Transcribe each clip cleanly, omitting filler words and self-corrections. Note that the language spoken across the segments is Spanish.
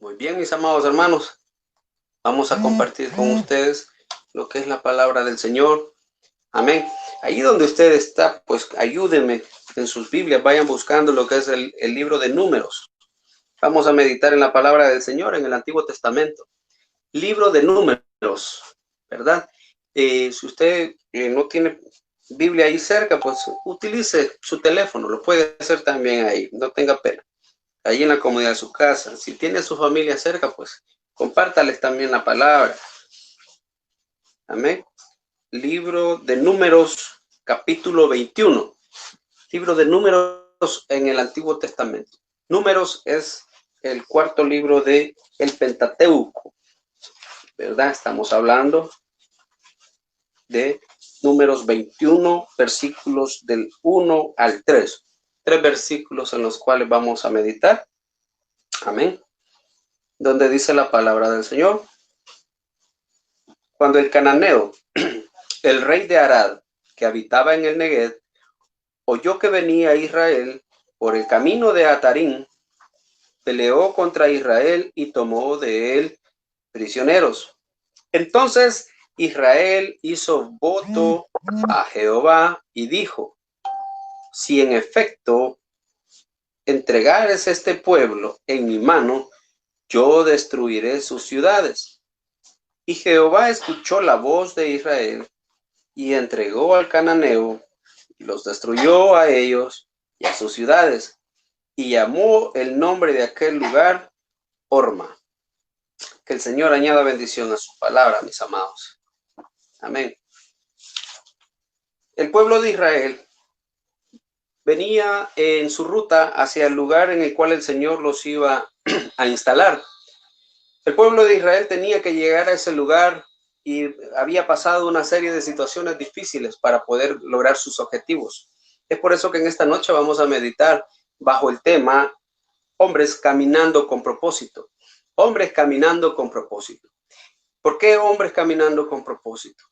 Muy bien, mis amados hermanos, vamos a compartir con ustedes lo que es la palabra del Señor. Amén. Ahí donde usted está, pues ayúdenme en sus Biblias, vayan buscando lo que es el libro de Números. Vamos a meditar en la palabra del Señor en el Antiguo Testamento. Libro de Números, ¿verdad? Si usted no tiene Biblia ahí cerca, pues utilice su teléfono, lo puede hacer también ahí, no tenga pena. Ahí en la comodidad de su casa. Si tiene a su familia cerca, pues compártales también la palabra. Amén. Libro de Números, capítulo 21. Libro de Números en el Antiguo Testamento. Números es el cuarto libro de el Pentateuco, ¿verdad? Estamos hablando de Números 21, versículos del 1 al 3. 3 versículos en los cuales vamos a meditar. Amén. Donde dice la palabra del Señor. Cuando el cananeo, el rey de Arad, que habitaba en el Neguev, oyó que venía Israel por el camino de Atarín, peleó contra Israel y tomó de él prisioneros. Entonces Israel hizo voto a Jehová y dijo: si en efecto entregares este pueblo en mi mano, yo destruiré sus ciudades. Y Jehová escuchó la voz de Israel y entregó al cananeo y los destruyó a ellos y a sus ciudades, y llamó el nombre de aquel lugar Horma. Que el Señor añada bendición a su palabra, mis amados. Amén. El pueblo de Israel venía en su ruta hacia el lugar en el cual el Señor los iba a instalar. El pueblo de Israel tenía que llegar a ese lugar y había pasado una serie de situaciones difíciles para poder lograr sus objetivos. Es por eso que en esta noche vamos a meditar bajo el tema hombres caminando con propósito. Hombres caminando con propósito. ¿Por qué hombres caminando con propósito?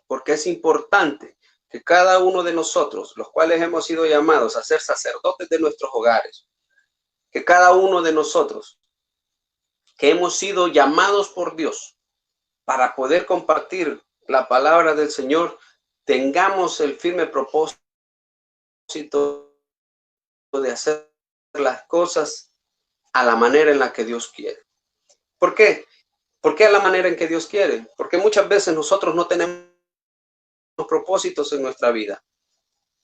Porque es importante que cada uno de nosotros, los cuales hemos sido llamados a ser sacerdotes de nuestros hogares, que cada uno de nosotros, que hemos sido llamados por Dios para poder compartir la palabra del Señor, tengamos el firme propósito de hacer las cosas a la manera en la que Dios quiere. ¿Por qué? ¿Por qué a la manera en que Dios quiere? Porque muchas veces nosotros no tenemos propósitos en nuestra vida.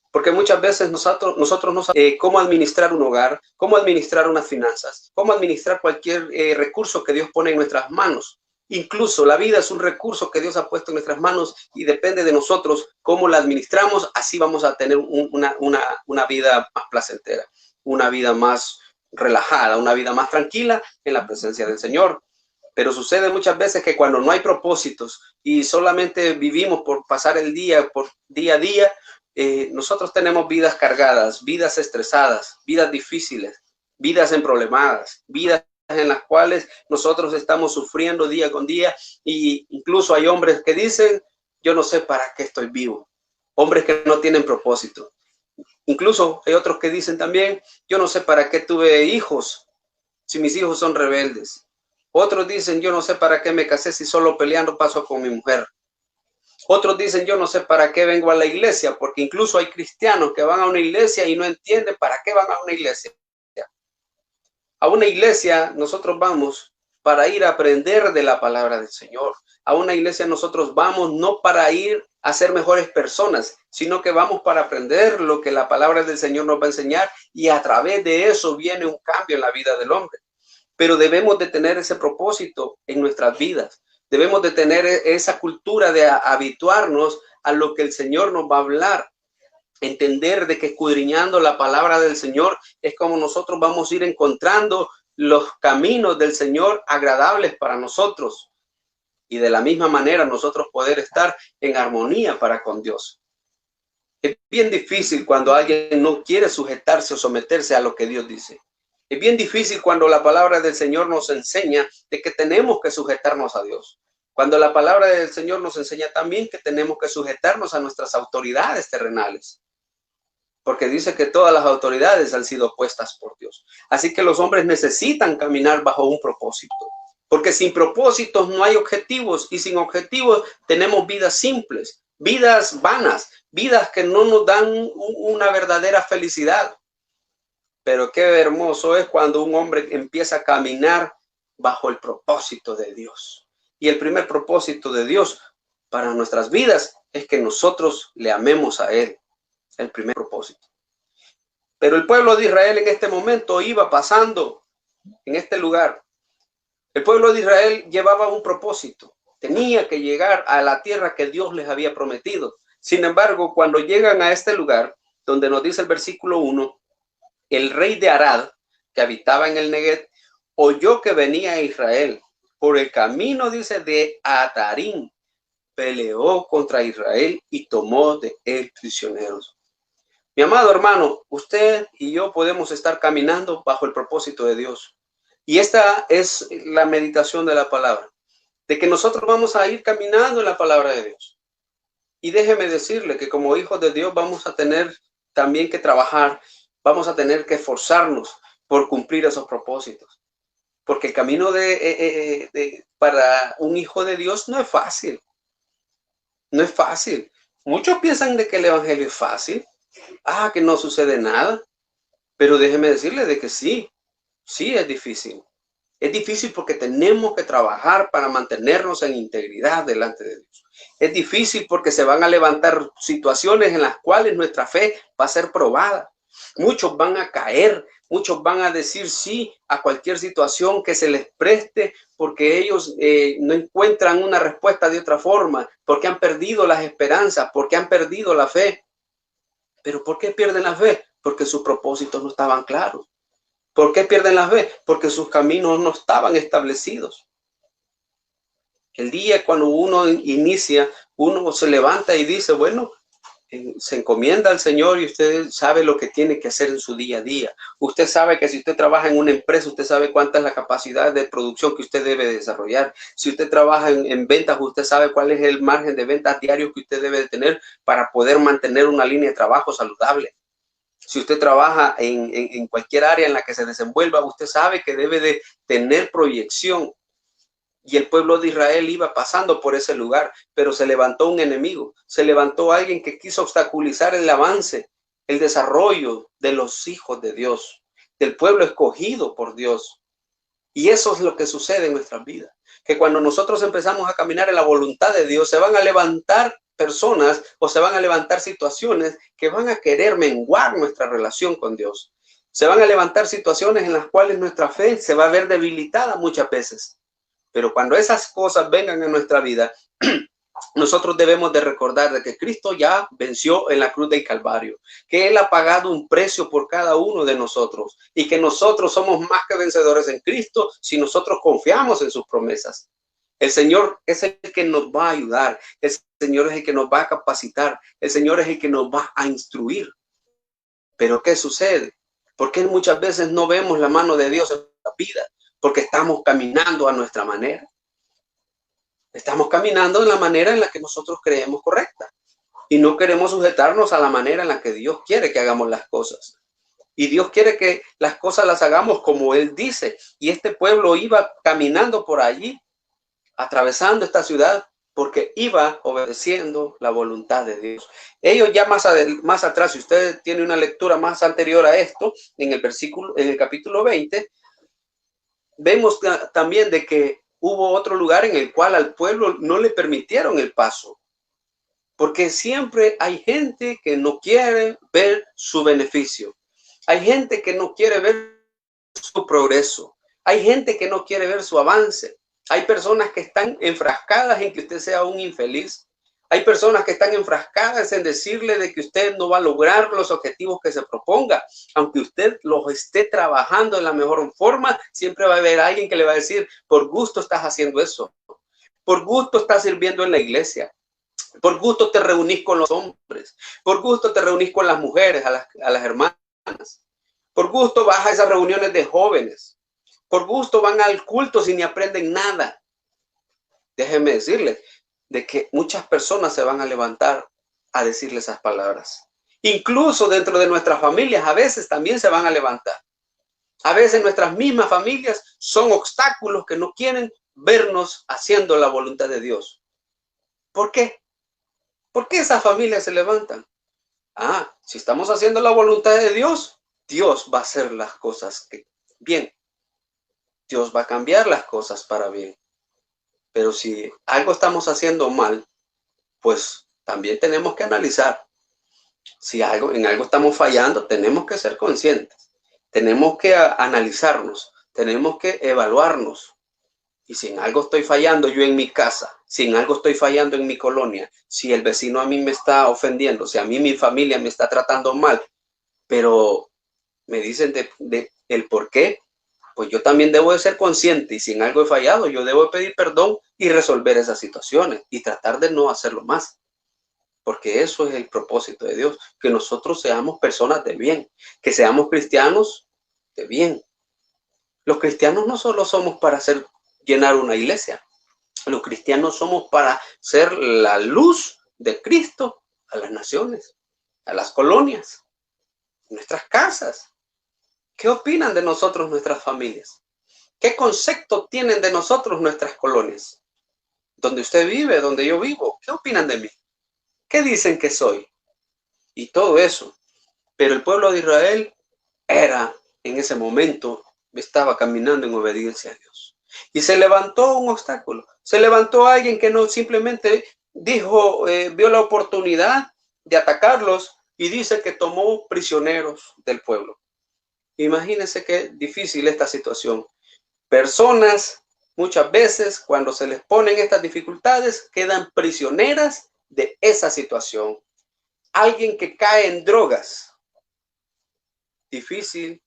Porque muchas veces nosotros no sabemos cómo administrar un hogar, cómo administrar unas finanzas, cómo administrar cualquier recurso que Dios pone en nuestras manos. Incluso la vida es un recurso que Dios ha puesto en nuestras manos y depende de nosotros cómo la administramos. Así vamos a tener una vida más placentera, una vida más relajada, una vida más tranquila en la presencia del Señor. Pero sucede muchas veces que cuando no hay propósitos y solamente vivimos por pasar el día, por día a día, nosotros tenemos vidas cargadas, vidas estresadas, vidas difíciles, vidas emproblemadas, vidas en las cuales nosotros estamos sufriendo día con día, y incluso hay hombres que dicen: yo no sé para qué estoy vivo. Hombres que no tienen propósito. Incluso hay otros que dicen también: yo no sé para qué tuve hijos si mis hijos son rebeldes. Otros dicen: yo no sé para qué me casé si solo peleando paso con mi mujer. Otros dicen: yo no sé para qué vengo a la iglesia, porque incluso hay cristianos que van a una iglesia y no entienden para qué van a una iglesia. A una iglesia nosotros vamos para ir a aprender de la palabra del Señor. A una iglesia nosotros vamos no para ir a ser mejores personas, sino que vamos para aprender lo que la palabra del Señor nos va a enseñar, y a través de eso viene un cambio en la vida del hombre. Pero debemos de tener ese propósito en nuestras vidas. Debemos de tener esa cultura de habituarnos a lo que el Señor nos va a hablar. Entender de que escudriñando la palabra del Señor es como nosotros vamos a ir encontrando los caminos del Señor agradables para nosotros. Y de la misma manera nosotros poder estar en armonía para con Dios. Es bien difícil cuando alguien no quiere sujetarse o someterse a lo que Dios dice. Es bien difícil cuando la palabra del Señor nos enseña de que tenemos que sujetarnos a Dios. Cuando la palabra del Señor nos enseña también que tenemos que sujetarnos a nuestras autoridades terrenales. porque dice que todas las autoridades han sido puestas por Dios. Así que los hombres necesitan caminar bajo un propósito, porque sin propósitos no hay objetivos, y sin objetivos tenemos vidas simples, vidas vanas, vidas que no nos dan una verdadera felicidad. Pero qué hermoso es cuando un hombre empieza a caminar bajo el propósito de Dios. Y el primer propósito de Dios para nuestras vidas es que nosotros le amemos a Él. El primer propósito. Pero el pueblo de Israel en este momento iba pasando en este lugar. El pueblo de Israel llevaba un propósito. Tenía que llegar a la tierra que Dios les había prometido. Sin embargo, cuando llegan a este lugar, donde nos dice el versículo 1, el rey de Arad, que habitaba en el Negev, oyó que venía a Israel por el camino, dice, de Atarim, peleó contra Israel y tomó de él prisioneros. Mi amado hermano, usted y yo podemos estar caminando bajo el propósito de Dios. Y esta es la meditación de la palabra, de que nosotros vamos a ir caminando en la palabra de Dios. Y déjeme decirle que como hijos de Dios vamos a tener también que trabajar, vamos a tener que esforzarnos por cumplir esos propósitos. Porque el camino para un hijo de Dios no es fácil. No es fácil. Muchos piensan de que el evangelio es fácil. Que no sucede nada. Pero déjeme decirle de que sí es difícil. Es difícil porque tenemos que trabajar para mantenernos en integridad delante de Dios. Es difícil porque se van a levantar situaciones en las cuales nuestra fe va a ser probada. Muchos van a caer, muchos van a decir sí a cualquier situación que se les preste porque ellos no encuentran una respuesta de otra forma, porque han perdido las esperanzas, porque han perdido la fe. ¿Pero por qué pierden la fe? Porque sus propósitos no estaban claros. ¿Por qué pierden la fe? Porque sus caminos no estaban establecidos. El día cuando uno inicia, uno se levanta y dice, bueno, se encomienda al Señor y usted sabe lo que tiene que hacer en su día a día. Usted sabe que si usted trabaja en una empresa, usted sabe cuánta es la capacidad de producción que usted debe desarrollar. Si usted trabaja en ventas, usted sabe cuál es el margen de ventas diario que usted debe de tener para poder mantener una línea de trabajo saludable. Si usted trabaja en cualquier área en la que se desenvuelva, usted sabe que debe de tener proyección. Y el pueblo de Israel iba pasando por ese lugar, pero se levantó un enemigo, se levantó alguien que quiso obstaculizar el avance, el desarrollo de los hijos de Dios, del pueblo escogido por Dios. Y eso es lo que sucede en nuestras vidas, que cuando nosotros empezamos a caminar en la voluntad de Dios, se van a levantar personas o se van a levantar situaciones que van a querer menguar nuestra relación con Dios. Se van a levantar situaciones en las cuales nuestra fe se va a ver debilitada muchas veces. Pero cuando esas cosas vengan a nuestra vida, nosotros debemos de recordar de que Cristo ya venció en la cruz del Calvario, que Él ha pagado un precio por cada uno de nosotros y que nosotros somos más que vencedores en Cristo si nosotros confiamos en sus promesas. El Señor es el que nos va a ayudar, el Señor es el que nos va a capacitar, el Señor es el que nos va a instruir. Pero ¿qué sucede? ¿Por qué muchas veces no vemos la mano de Dios en la vida? Porque estamos caminando a nuestra manera. Estamos caminando de la manera en la que nosotros creemos correcta. Y no queremos sujetarnos a la manera en la que Dios quiere que hagamos las cosas. Y Dios quiere que las cosas las hagamos como Él dice. Y este pueblo iba caminando por allí, atravesando esta ciudad, porque iba obedeciendo la voluntad de Dios. Ellos ya más atrás, si usted tiene una lectura más anterior a esto, en el capítulo 20, vemos también de que hubo otro lugar en el cual al pueblo no le permitieron el paso. Porque siempre hay gente que no quiere ver su beneficio. Hay gente que no quiere ver su progreso. Hay gente que no quiere ver su avance. Hay personas que están enfrascadas en que usted sea un infeliz. Hay personas que están enfrascadas en decirle de que usted no va a lograr los objetivos que se proponga. Aunque usted los esté trabajando de la mejor forma, siempre va a haber alguien que le va a decir, por gusto estás haciendo eso. Por gusto estás sirviendo en la iglesia. Por gusto te reunís con los hombres. Por gusto te reunís con las mujeres, a las hermanas. Por gusto vas a esas reuniones de jóvenes. Por gusto van al culto sin ni aprenden nada. Déjeme decirle de que muchas personas se van a levantar a decirle esas palabras. Incluso dentro de nuestras familias a veces también se van a levantar. A veces nuestras mismas familias son obstáculos que no quieren vernos haciendo la voluntad de Dios. ¿Por qué? ¿Por qué esas familias se levantan? Si estamos haciendo la voluntad de Dios, Dios va a hacer las cosas bien. Dios va a cambiar las cosas para bien. Pero si algo estamos haciendo mal, pues también tenemos que analizar. Si en algo estamos fallando, tenemos que ser conscientes. Tenemos que analizarnos. Tenemos que evaluarnos. Y si en algo estoy fallando yo en mi casa, si en algo estoy fallando en mi colonia, si el vecino a mí me está ofendiendo, si a mí mi familia me está tratando mal, pero me dicen el por qué, pues yo también debo de ser consciente, y si en algo he fallado, yo debo de pedir perdón y resolver esas situaciones y tratar de no hacerlo más. Porque eso es el propósito de Dios, que nosotros seamos personas de bien, que seamos cristianos de bien. Los cristianos no solo somos para llenar una iglesia, los cristianos somos para ser la luz de Cristo a las naciones, a las colonias, nuestras casas. ¿Qué opinan de nosotros nuestras familias? ¿Qué concepto tienen de nosotros nuestras colonias? Donde usted vive, donde yo vivo, ¿qué opinan de mí? ¿Qué dicen que soy? Y todo eso. Pero el pueblo de Israel en ese momento, estaba caminando en obediencia a Dios. Y se levantó un obstáculo. Se levantó alguien que no simplemente vio la oportunidad de atacarlos y dice que tomó prisioneros del pueblo. Imagínense qué difícil esta situación. Personas, muchas veces, cuando se les ponen estas dificultades, quedan prisioneras de esa situación. Alguien que cae en drogas. Difícil,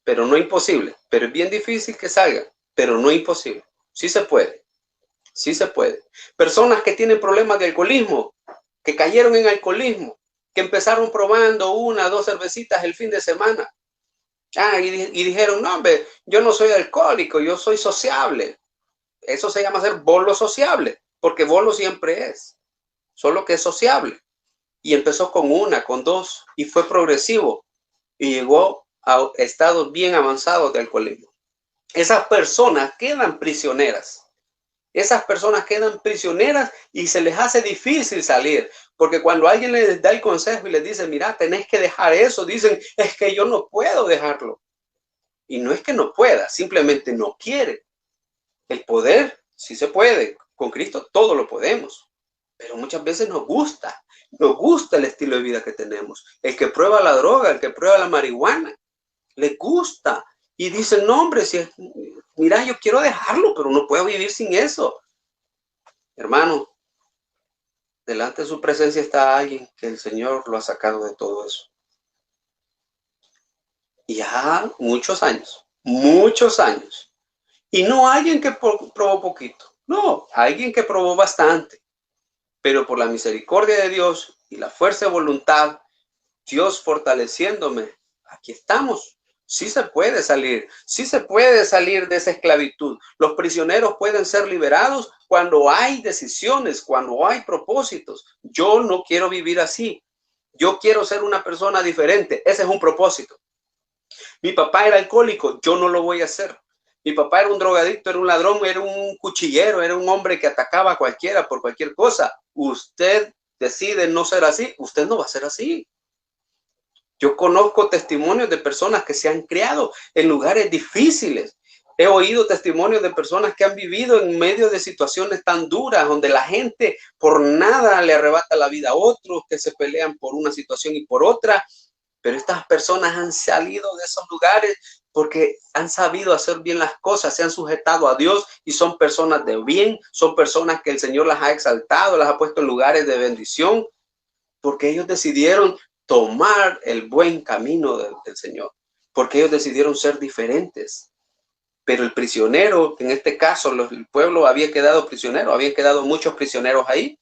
pero no imposible. Pero es bien difícil que salga, pero no imposible. Sí se puede. Sí se puede. Personas que tienen problemas de alcoholismo, que cayeron en alcoholismo, que empezaron probando 1 o 2 cervecitas el fin de semana. Y dijeron, no, hombre, yo no soy alcohólico, yo soy sociable. Eso se llama ser bolo sociable, porque bolo siempre es, solo que es sociable. Y empezó con 1, con 2, y fue progresivo. Y llegó a estados bien avanzados de alcoholismo. Esas personas quedan prisioneras. Esas personas quedan prisioneras y se les hace difícil salir. Porque cuando alguien les da el consejo y les dice, mira, tenés que dejar eso, dicen, es que yo no puedo dejarlo. Y no es que no pueda, simplemente no quiere. El poder sí se puede. Con Cristo todo lo podemos. Pero muchas veces nos gusta el estilo de vida que tenemos. El que prueba la droga, el que prueba la marihuana, le gusta. Y dice, no, hombre, mira, yo quiero dejarlo, pero no puedo vivir sin eso. Hermano, delante de su presencia está alguien que el Señor lo ha sacado de todo eso. Y ya muchos años. Y no alguien que probó poquito. No, alguien que probó bastante. Pero por la misericordia de Dios y la fuerza de voluntad, Dios fortaleciéndome, aquí estamos. Sí se puede salir de esa esclavitud. Los prisioneros pueden ser liberados cuando hay decisiones, cuando hay propósitos. Yo no quiero vivir así. Yo quiero ser una persona diferente. Ese es un propósito. Mi papá era alcohólico, yo no lo voy a hacer. Mi papá era un drogadicto, era un ladrón, era un cuchillero, era un hombre que atacaba a cualquiera por cualquier cosa. Usted decide no ser así, usted no va a ser así. Yo conozco testimonios de personas que se han criado en lugares difíciles. He oído testimonios de personas que han vivido en medio de situaciones tan duras, donde la gente por nada le arrebata la vida a otros, que se pelean por una situación y por otra. Pero estas personas han salido de esos lugares porque han sabido hacer bien las cosas, se han sujetado a Dios y son personas de bien, son personas que el Señor las ha exaltado, las ha puesto en lugares de bendición, porque ellos decidieron tomar el buen camino del Señor, porque ellos decidieron ser diferentes. Pero el prisionero, en este caso, el pueblo había quedado prisionero, habían quedado muchos prisioneros ahí.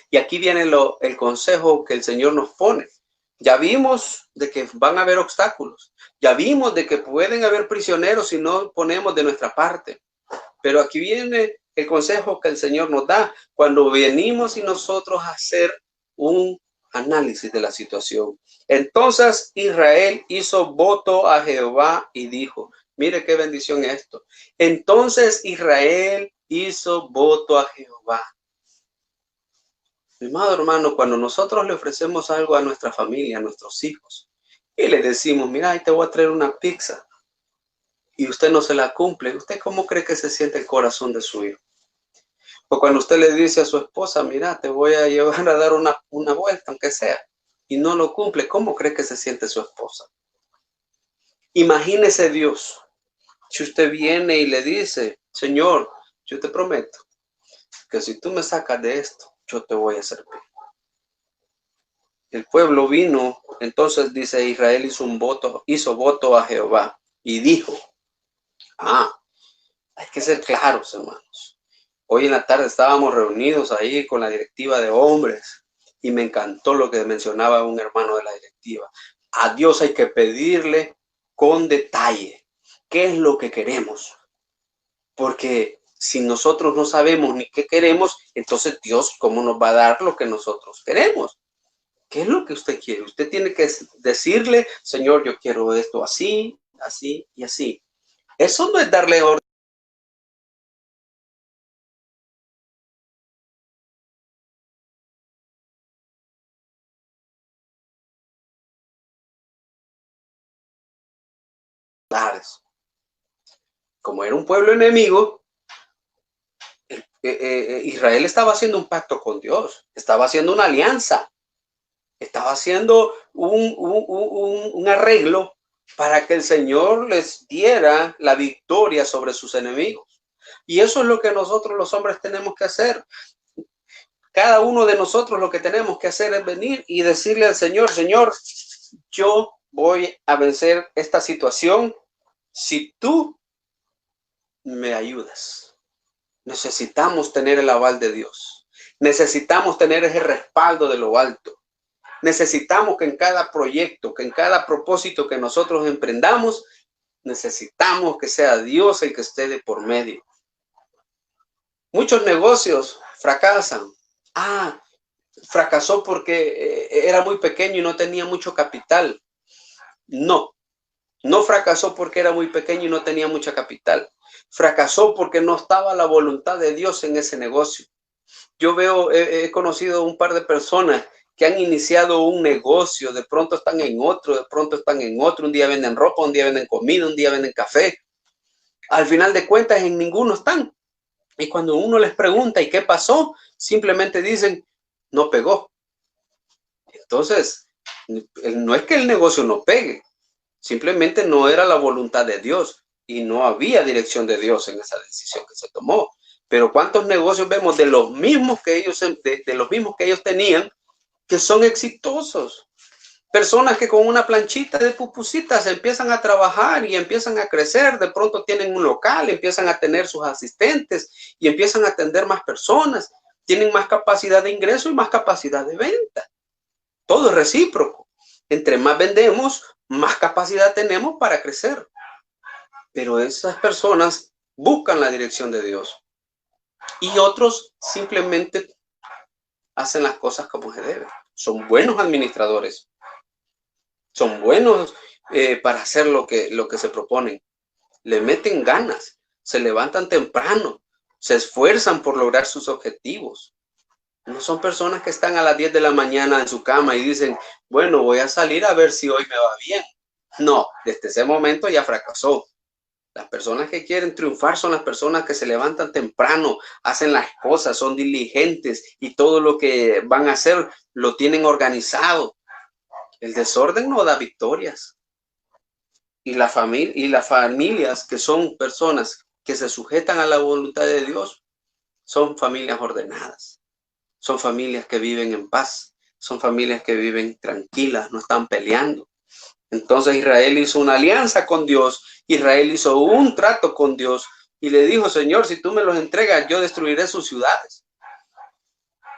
Y aquí viene el consejo que el Señor nos pone. Ya vimos de que van a haber obstáculos. Ya vimos de que pueden haber prisioneros si no ponemos de nuestra parte. Pero aquí viene el consejo que el Señor nos da cuando venimos y nosotros a hacer análisis de la situación. Entonces Israel hizo voto a Jehová y dijo, mire qué bendición esto. Entonces Israel hizo voto a Jehová. Mi amado hermano, cuando nosotros le ofrecemos algo a nuestra familia, a nuestros hijos, y le decimos, mira, ahí te voy a traer una pizza, y usted no se la cumple, ¿usted cómo cree que se siente el corazón de su hijo? O cuando usted le dice a su esposa, mira, te voy a llevar a dar una vuelta, aunque sea, y no lo cumple, ¿cómo cree que se siente su esposa? Imagínese Dios, si usted viene y le dice, Señor, yo te prometo que si tú me sacas de esto, yo te voy a servir. El pueblo vino, entonces dice Israel hizo voto a Jehová y dijo, hay que ser claros, hermanos. Hoy en la tarde estábamos reunidos ahí con la directiva de hombres y me encantó lo que mencionaba un hermano de la directiva. A Dios hay que pedirle con detalle qué es lo que queremos. Porque si nosotros no sabemos ni qué queremos, entonces Dios, ¿cómo nos va a dar lo que nosotros queremos? ¿Qué es lo que usted quiere? Usted tiene que decirle, Señor, yo quiero esto así, así y así. Eso no es darle orden. Como era un pueblo enemigo, Israel estaba haciendo un pacto con Dios, estaba haciendo una alianza, estaba haciendo un arreglo para que el Señor les diera la victoria sobre sus enemigos. Y eso es lo que nosotros los hombres tenemos que hacer. Cada uno de nosotros lo que tenemos que hacer es venir y decirle al Señor, Señor, yo voy a vencer esta situación si tú me ayudas. Necesitamos tener el aval de Dios. Necesitamos tener ese respaldo de lo alto. Necesitamos que en cada proyecto, que en cada propósito que nosotros emprendamos, necesitamos que sea Dios el que esté de por medio. Muchos negocios fracasan. Fracasó porque era muy pequeño y no tenía mucho capital. No fracasó porque era muy pequeño y no tenía mucha capital. Fracasó porque no estaba la voluntad de Dios en ese negocio. Yo he conocido un par de personas que han iniciado un negocio, de pronto están en otro, de pronto están en otro, un día venden ropa, un día venden comida, un día venden café. Al final de cuentas en ninguno están. Y cuando uno les pregunta ¿y qué pasó? Simplemente dicen, no pegó. Entonces, no es que el negocio no pegue, simplemente no era la voluntad de Dios y no había dirección de Dios en esa decisión que se tomó. Pero ¿cuántos negocios vemos de los mismos que ellos, de los mismos que ellos tenían que son exitosos? Personas que con una planchita de pupusitas empiezan a trabajar y empiezan a crecer, de pronto tienen un local, empiezan a tener sus asistentes y empiezan a atender más personas, tienen más capacidad de ingreso y más capacidad de venta. Todo es recíproco. Entre más vendemos, más capacidad tenemos para crecer. Pero esas personas buscan la dirección de Dios y otros simplemente hacen las cosas como se debe. Son buenos administradores. Son buenos para hacer lo que se proponen. Le meten ganas, se levantan temprano, se esfuerzan por lograr sus objetivos. No son personas que están a las 10 de la mañana en su cama y dicen, bueno, voy a salir a ver si hoy me va bien. No, desde ese momento ya fracasó. Las personas que quieren triunfar son las personas que se levantan temprano, hacen las cosas, son diligentes y todo lo que van a hacer lo tienen organizado. El desorden no da victorias. Y las familias que son personas que se sujetan a la voluntad de Dios son familias ordenadas. Son familias que viven en paz. Son familias que viven tranquilas, no están peleando. Entonces Israel hizo una alianza con Dios. Israel hizo un trato con Dios y le dijo, Señor, si tú me los entregas, yo destruiré sus ciudades.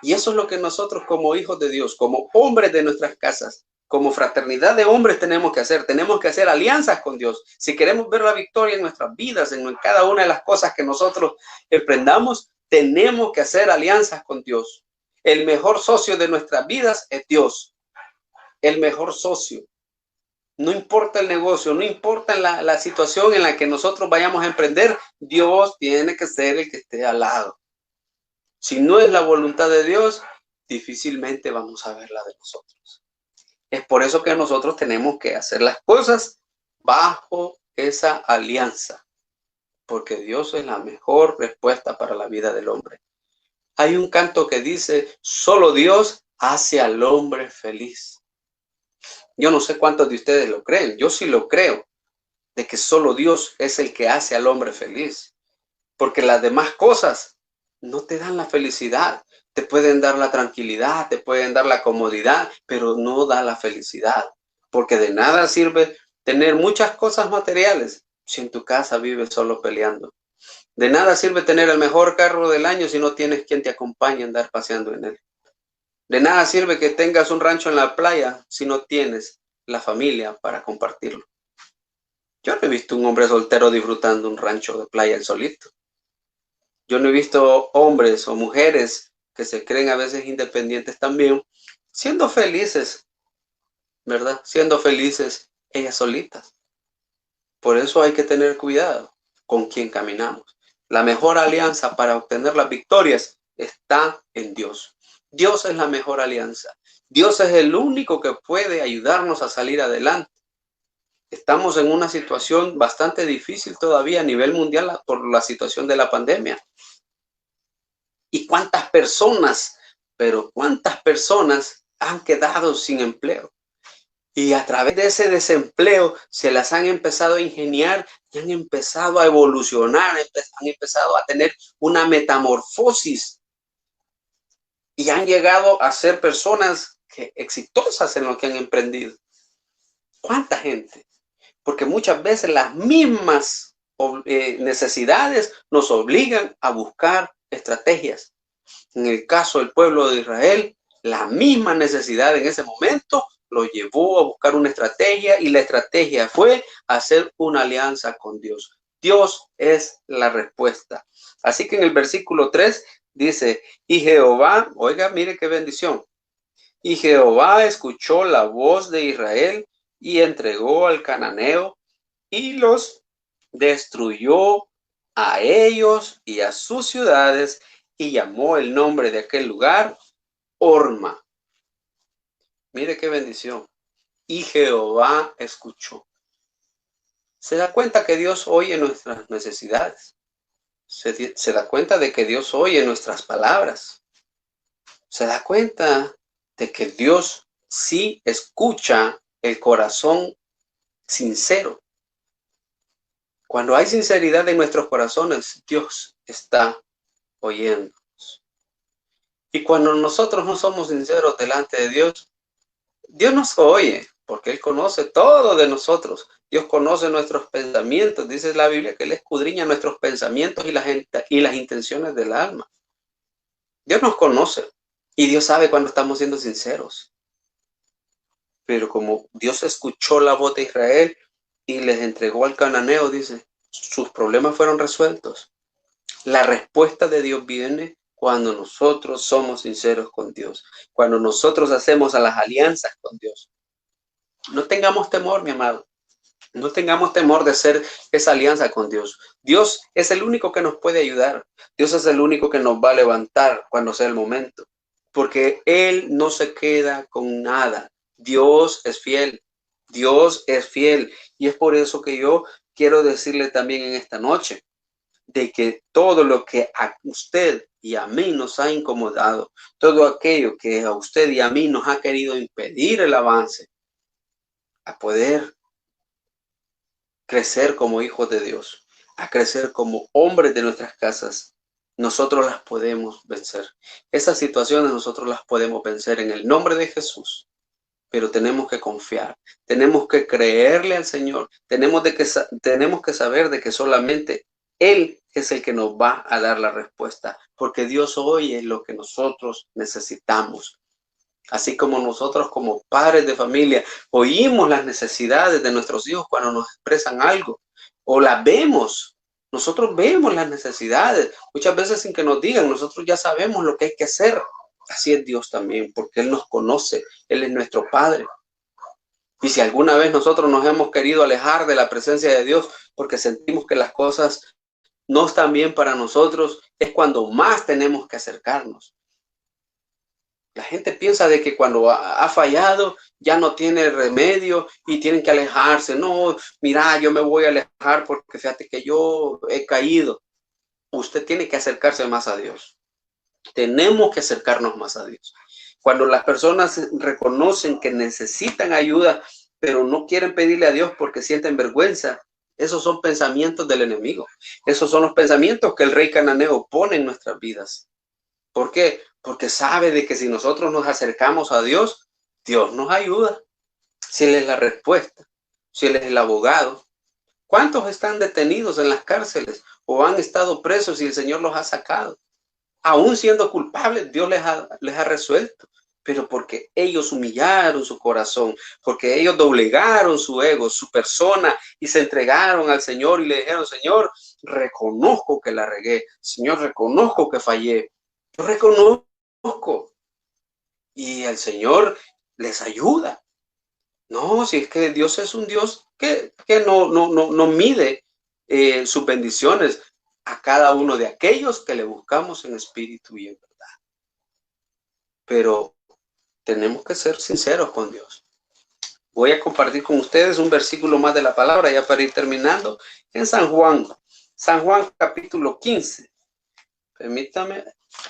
Y eso es lo que nosotros como hijos de Dios, como hombres de nuestras casas, como fraternidad de hombres tenemos que hacer. Tenemos que hacer alianzas con Dios. Si queremos ver la victoria en nuestras vidas, en cada una de las cosas que nosotros emprendamos, tenemos que hacer alianzas con Dios. el mejor socio de nuestras vidas es Dios. El mejor socio. No importa el negocio, no importa la situación en la que nosotros vayamos a emprender, Dios tiene que ser el que esté al lado. Si no es la voluntad de Dios, difícilmente vamos a ver la de nosotros. Es por eso que nosotros tenemos que hacer las cosas bajo esa alianza, porque Dios es la mejor respuesta para la vida del hombre. Hay un canto que dice, solo Dios hace al hombre feliz. Yo no sé cuántos de ustedes lo creen, yo sí lo creo, de que solo Dios es el que hace al hombre feliz, porque las demás cosas no te dan la felicidad, te pueden dar la tranquilidad, te pueden dar la comodidad, pero no da la felicidad, porque de nada sirve tener muchas cosas materiales si en tu casa vives solo peleando. De nada sirve tener el mejor carro del año si no tienes quien te acompañe a andar paseando en él. De nada sirve que tengas un rancho en la playa si no tienes la familia para compartirlo. Yo no he visto un hombre soltero disfrutando un rancho de playa el solito. Yo no he visto hombres o mujeres que se creen a veces independientes también, siendo felices, ¿verdad? Siendo felices ellas solitas. Por eso hay que tener cuidado con quién caminamos. La mejor alianza para obtener las victorias está en Dios. Dios es la mejor alianza. Dios es el único que puede ayudarnos a salir adelante. Estamos en una situación bastante difícil todavía a nivel mundial por la situación de la pandemia. ¿Y cuántas personas, pero cuántas personas han quedado sin empleo? Y a través de ese desempleo se las han empezado a ingeniar y han empezado a evolucionar, han empezado a tener una metamorfosis y han llegado a ser personas exitosas en lo que han emprendido. ¿Cuánta gente? Porque muchas veces las mismas necesidades nos obligan a buscar estrategias. En el caso del pueblo de Israel, la misma necesidad en ese momento lo llevó a buscar una estrategia y la estrategia fue hacer una alianza con Dios. Dios es la respuesta. Así que en el versículo 3 dice, y Jehová, oiga, mire qué bendición, y Jehová escuchó la voz de Israel y entregó al cananeo y los destruyó a ellos y a sus ciudades y llamó el nombre de aquel lugar Horma. Mire qué bendición. Y Jehová escuchó. Se da cuenta que Dios oye nuestras necesidades. Se da cuenta de que Dios oye nuestras palabras. Se da cuenta de que Dios sí escucha el corazón sincero. Cuando hay sinceridad en nuestros corazones, Dios está oyéndonos. Y cuando nosotros no somos sinceros delante de Dios, Dios nos oye, porque Él conoce todo de nosotros. Dios conoce nuestros pensamientos. Dice la Biblia que Él escudriña nuestros pensamientos y las intenciones del alma. Dios nos conoce y Dios sabe cuando estamos siendo sinceros. Pero como Dios escuchó la voz de Israel y les entregó al cananeo, dice, sus problemas fueron resueltos. La respuesta de Dios viene cuando nosotros somos sinceros con Dios, cuando nosotros hacemos a las alianzas con Dios. No tengamos temor, mi amado. No tengamos temor de hacer esa alianza con Dios. Dios es el único que nos puede ayudar. Dios es el único que nos va a levantar cuando sea el momento. Porque Él no se queda con nada. Dios es fiel. Dios es fiel. Y es por eso que yo quiero decirle también en esta noche de que todo lo que a usted y a mí nos ha incomodado, todo aquello que a usted y a mí nos ha querido impedir el avance, a poder crecer como hijos de Dios, a crecer como hombres de nuestras casas, nosotros las podemos vencer. Esas situaciones nosotros las podemos vencer en el nombre de Jesús, pero tenemos que confiar, tenemos que creerle al Señor, tenemos que saber de que solamente Él es el que nos va a dar la respuesta, porque Dios oye lo que nosotros necesitamos. Así como nosotros como padres de familia oímos las necesidades de nuestros hijos cuando nos expresan algo o las vemos. Nosotros vemos las necesidades, muchas veces sin que nos digan, nosotros ya sabemos lo que hay que hacer. Así es Dios también, porque Él nos conoce, Él es nuestro Padre. Y si alguna vez nosotros nos hemos querido alejar de la presencia de Dios porque sentimos que las cosas no están bien para nosotros, es cuando más tenemos que acercarnos. La gente piensa de que cuando ha fallado ya no tiene remedio y tienen que alejarse. No, mira, yo me voy a alejar porque fíjate que yo he caído. Usted tiene que acercarse más a Dios. Tenemos que acercarnos más a Dios. Cuando las personas reconocen que necesitan ayuda, pero no quieren pedirle a Dios porque sienten vergüenza, esos son pensamientos del enemigo. Esos son los pensamientos que el rey cananeo pone en nuestras vidas. ¿Por qué? Porque sabe de que si nosotros nos acercamos a Dios, Dios nos ayuda. Si Él es la respuesta, si Él es el abogado. ¿Cuántos están detenidos en las cárceles o han estado presos y el Señor los ha sacado? Aún siendo culpables, Dios les ha resuelto. Pero porque ellos humillaron su corazón, porque ellos doblegaron su ego, su persona y se entregaron al Señor y le dijeron, Señor, reconozco que la regué. Señor, reconozco que fallé. Yo reconozco. Y el Señor les ayuda. No, si es que Dios es un Dios que no mide sus bendiciones a cada uno de aquellos que le buscamos en espíritu y en verdad. Pero tenemos que ser sinceros con Dios. Voy a compartir con ustedes un versículo más de la palabra ya para ir terminando en San Juan capítulo 15. Permítame,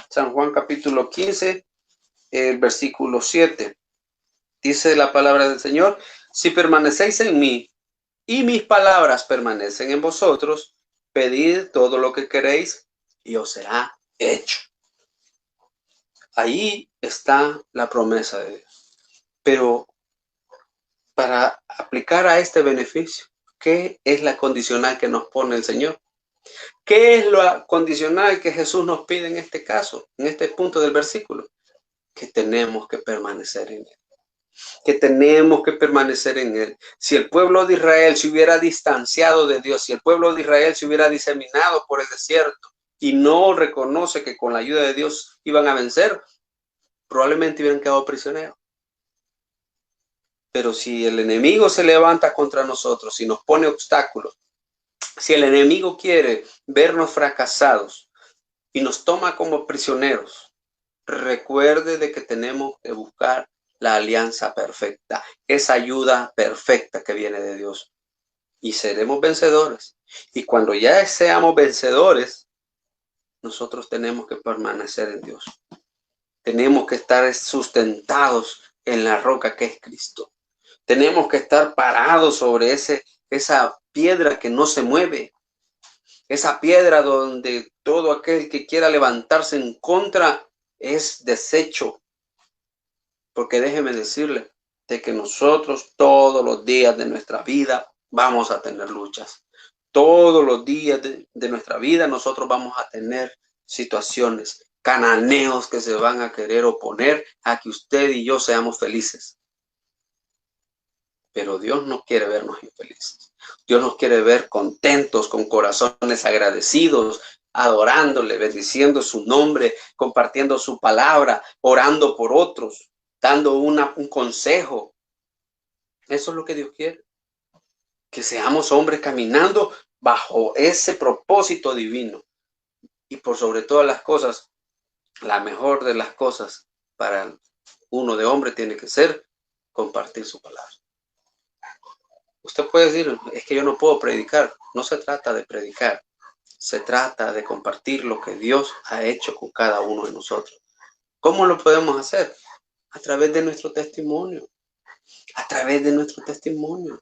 San Juan capítulo 15, el versículo 7. Dice la palabra del Señor, si permanecéis en mí y mis palabras permanecen en vosotros, pedid todo lo que queréis y os será hecho. Ahí está la promesa de Dios. Pero para aplicar a este beneficio, ¿qué es la condicional que nos pone el Señor? ¿Qué es lo condicional que Jesús nos pide en este caso, en este punto del versículo? Que tenemos que permanecer en Él. Que tenemos que permanecer en Él. Si el pueblo de Israel se hubiera distanciado de Dios, si el pueblo de Israel se hubiera diseminado por el desierto y no reconoce que con la ayuda de Dios iban a vencer, probablemente hubieran quedado prisioneros. Pero si el enemigo se levanta contra nosotros, si nos pone obstáculos, si el enemigo quiere vernos fracasados y nos toma como prisioneros, recuerde de que tenemos que buscar la alianza perfecta, esa ayuda perfecta que viene de Dios. Y seremos vencedores. Y cuando ya seamos vencedores, nosotros tenemos que permanecer en Dios. Tenemos que estar sustentados en la roca que es Cristo. Tenemos que estar parados sobre esa piedra que no se mueve. Esa piedra donde todo aquel que quiera levantarse en contra es deshecho. Porque déjeme decirle de que nosotros todos los días de nuestra vida vamos a tener luchas. Todos los días de nuestra vida nosotros vamos a tener situaciones, cananeos que se van a querer oponer a que usted y yo seamos felices. Pero Dios no quiere vernos infelices. Dios nos quiere ver contentos, con corazones agradecidos, adorándole, bendiciendo su nombre, compartiendo su palabra, orando por otros, dando un consejo. Eso es lo que Dios quiere. Que seamos hombres caminando bajo ese propósito divino. Y por sobre todas las cosas, la mejor de las cosas para uno de hombre tiene que ser compartir su palabra. Usted puede decir, es que yo no puedo predicar. No se trata de predicar. Se trata de compartir lo que Dios ha hecho con cada uno de nosotros. ¿Cómo lo podemos hacer? A través de nuestro testimonio. A través de nuestro testimonio.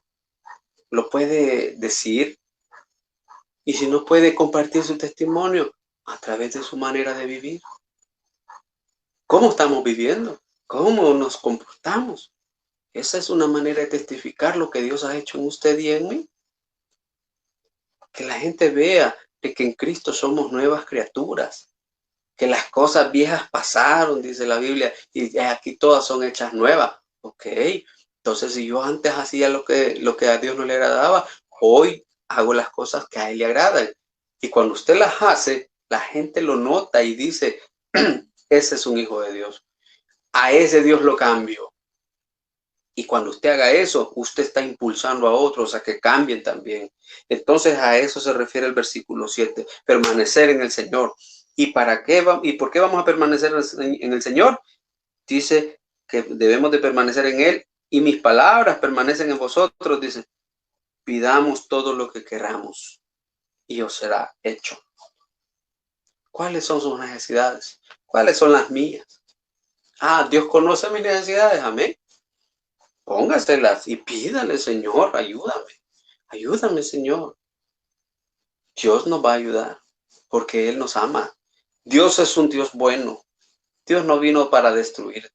Lo puede decir. Y si no puede compartir su testimonio, a través de su manera de vivir. ¿Cómo estamos viviendo? ¿Cómo nos comportamos? Esa es una manera de testificar lo que Dios ha hecho en usted y en mí. Que la gente vea de que en Cristo somos nuevas criaturas. Que las cosas viejas pasaron, dice la Biblia, y aquí todas son hechas nuevas. Ok, entonces si yo antes hacía lo que a Dios no le agradaba, hoy hago las cosas que a Él le agradan. Y cuando usted las hace, la gente lo nota y dice, ese es un hijo de Dios. A ese Dios lo cambió. Y cuando usted haga eso, usted está impulsando a otros a que cambien también. Entonces a eso se refiere el versículo 7, permanecer en el Señor. ¿Y para qué y por qué vamos a permanecer en el Señor? Dice que debemos de permanecer en Él y mis palabras permanecen en vosotros. Dice, pidamos todo lo que queramos y os será hecho. ¿Cuáles son sus necesidades? ¿Cuáles son las mías? Dios conoce mis necesidades, amén. Póngaselas y pídale, Señor, ayúdame. Ayúdame, Señor. Dios nos va a ayudar porque Él nos ama. Dios es un Dios bueno. Dios no vino para destruirte.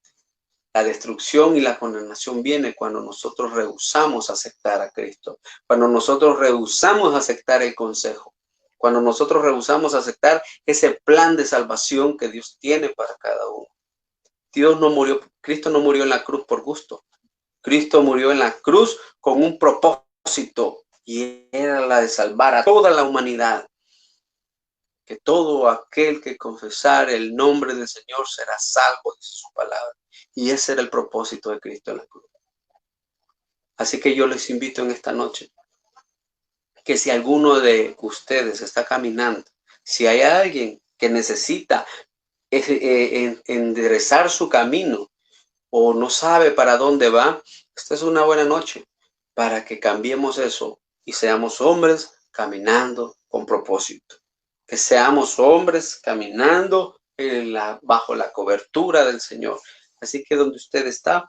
La destrucción y la condenación viene cuando nosotros rehusamos aceptar a Cristo. Cuando nosotros rehusamos aceptar el consejo. Cuando nosotros rehusamos aceptar ese plan de salvación que Dios tiene para cada uno. Cristo no murió en la cruz por gusto. Cristo murió en la cruz con un propósito y era la de salvar a toda la humanidad. Que todo aquel que confesare el nombre del Señor será salvo, dice su palabra. Y ese era el propósito de Cristo en la cruz. Así que yo les invito en esta noche que si alguno de ustedes está caminando, si hay alguien que necesita enderezar su camino o no sabe para dónde va, esta es una buena noche para que cambiemos eso y seamos hombres caminando con propósito. Que seamos hombres caminando bajo la cobertura del Señor. Así que donde usted está,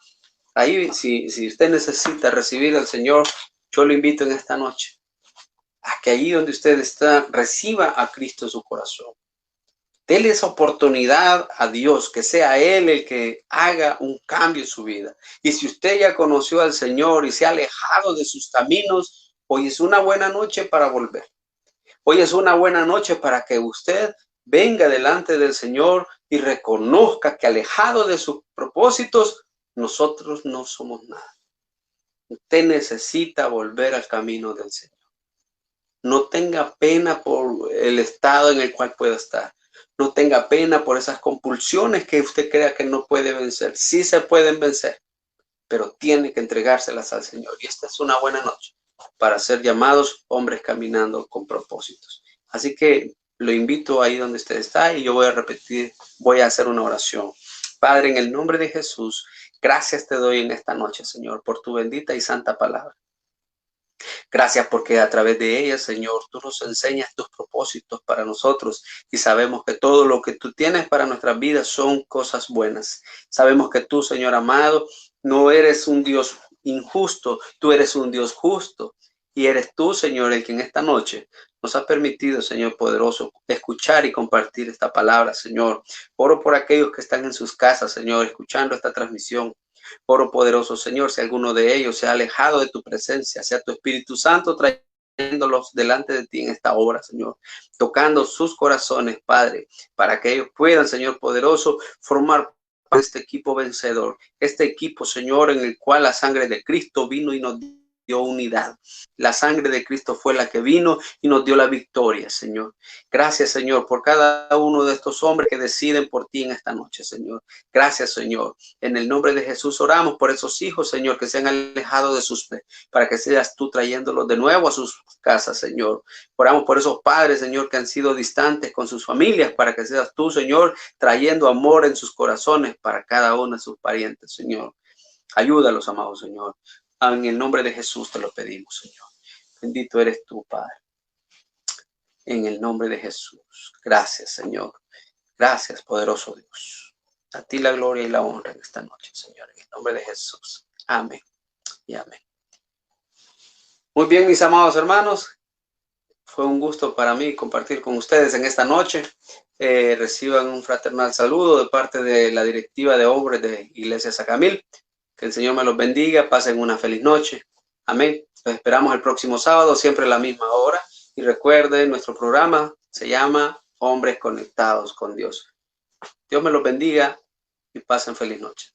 ahí si usted necesita recibir al Señor, yo lo invito en esta noche a que allí donde usted está, reciba a Cristo en su corazón. Dele esa oportunidad a Dios, que sea Él el que haga un cambio en su vida. Y si usted ya conoció al Señor y se ha alejado de sus caminos, hoy es una buena noche para volver. Hoy es una buena noche para que usted venga delante del Señor y reconozca que alejado de sus propósitos, nosotros no somos nada. Usted necesita volver al camino del Señor. No tenga pena por el estado en el cual pueda estar. No tenga pena por esas compulsiones que usted crea que no puede vencer. Sí se pueden vencer, pero tiene que entregárselas al Señor. Y esta es una buena noche para ser llamados hombres caminando con propósitos. Así que lo invito ahí donde usted está y yo voy a hacer una oración. Padre, en el nombre de Jesús, gracias te doy en esta noche, Señor, por tu bendita y santa palabra. Gracias porque a través de ella, Señor, tú nos enseñas tus propósitos para nosotros y sabemos que todo lo que tú tienes para nuestras vidas son cosas buenas. Sabemos que tú, Señor amado, no eres un Dios injusto, tú eres un Dios justo y eres tú, Señor, el que en esta noche nos ha permitido, Señor poderoso, escuchar y compartir esta palabra, Señor. Oro por aquellos que están en sus casas, Señor, escuchando esta transmisión. Oro poderoso, Señor, si alguno de ellos se ha alejado de tu presencia, sea tu Espíritu Santo trayéndolos delante de ti en esta hora, Señor, tocando sus corazones, Padre, para que ellos puedan, Señor poderoso, formar este equipo vencedor, este equipo, Señor, en el cual la sangre de Cristo vino y nos dio unidad. La sangre de Cristo fue la que vino y nos dio la victoria, Señor. Gracias, Señor, por cada uno de estos hombres que deciden por ti en esta noche, Señor. Gracias, Señor. En el nombre de Jesús oramos por esos hijos, Señor, que se han alejado de sus fe, para que seas tú trayéndolos de nuevo a sus casas, Señor. Oramos por esos padres, Señor, que han sido distantes con sus familias, para que seas tú, Señor, trayendo amor en sus corazones para cada uno de sus parientes, Señor. Ayúdalos, amado Señor. En el nombre de Jesús te lo pedimos, Señor. Bendito eres tú, Padre. En el nombre de Jesús. Gracias, Señor. Gracias, poderoso Dios. A ti la gloria y la honra en esta noche, Señor. En el nombre de Jesús. Amén y amén. Muy bien, mis amados hermanos. Fue un gusto para mí compartir con ustedes en esta noche. Reciban un fraternal saludo de parte de la directiva de hombres de Iglesia Sacamil. Que el Señor me los bendiga. Pasen una feliz noche. Amén. Los esperamos el próximo sábado, siempre a la misma hora. Y recuerden, nuestro programa se llama Hombres Conectados con Dios. Dios me los bendiga y pasen feliz noche.